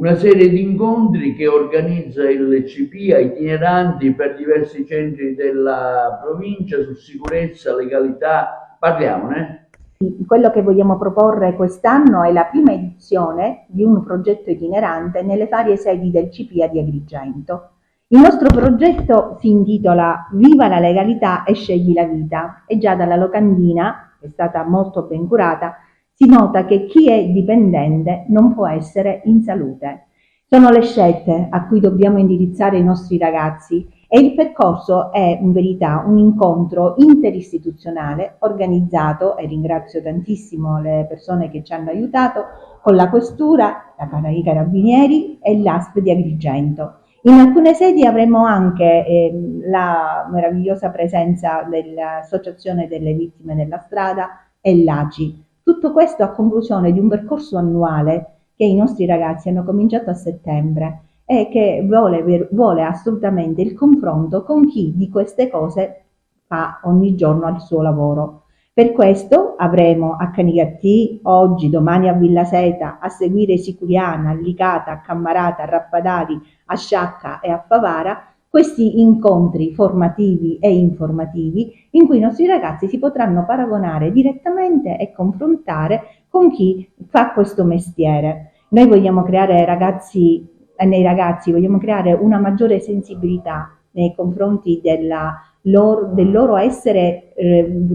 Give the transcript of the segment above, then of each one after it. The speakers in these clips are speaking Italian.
una serie di incontri che organizza il CPIA itineranti per diversi centri della provincia su sicurezza, legalità. Parliamone. Quello che vogliamo proporre quest'anno è la prima edizione di un progetto itinerante nelle varie sedi del CPIA di Agrigento. Il nostro progetto si intitola Viva la legalità e scegli la vita e già dalla locandina, che è stata molto ben curata, si nota che chi è dipendente non può essere in salute. Sono le scelte a cui dobbiamo indirizzare i nostri ragazzi e il percorso è in verità un incontro interistituzionale organizzato, e ringrazio tantissimo le persone che ci hanno aiutato, con la Questura, i Carabinieri e l'ASP di Agrigento. In alcune sedi avremo anche la meravigliosa presenza dell'Associazione delle Vittime della Strada e l'ACI. Tutto questo a conclusione di un percorso annuale che i nostri ragazzi hanno cominciato a settembre e che vuole assolutamente il confronto con chi di queste cose fa ogni giorno il suo lavoro. Per questo avremo a Canicattì, oggi, domani a Villaseta, a seguire Siculiana, a Licata, a Cammarata, a Rappadari, a Sciacca e a Favara, questi incontri formativi e informativi in cui i nostri ragazzi si potranno paragonare direttamente e confrontare con chi fa questo mestiere. Noi vogliamo creare nei ragazzi vogliamo creare una maggiore sensibilità nei confronti del loro essere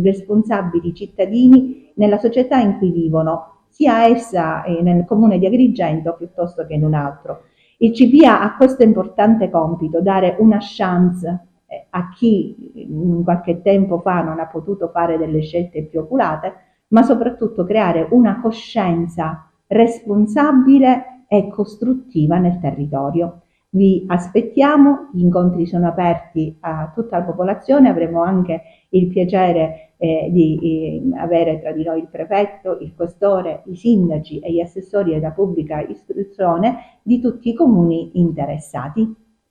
responsabili cittadini nella società in cui vivono, sia essa nel comune di Agrigento piuttosto che in un altro. Il CPA ha questo importante compito, dare una chance a chi qualche tempo fa non ha potuto fare delle scelte più oculate, ma soprattutto creare una coscienza responsabile e costruttiva nel territorio. Vi aspettiamo, gli incontri sono aperti a tutta la popolazione, avremo anche il piacere di avere tra di noi il prefetto, il questore, i sindaci e gli assessori della pubblica istruzione di tutti i comuni interessati.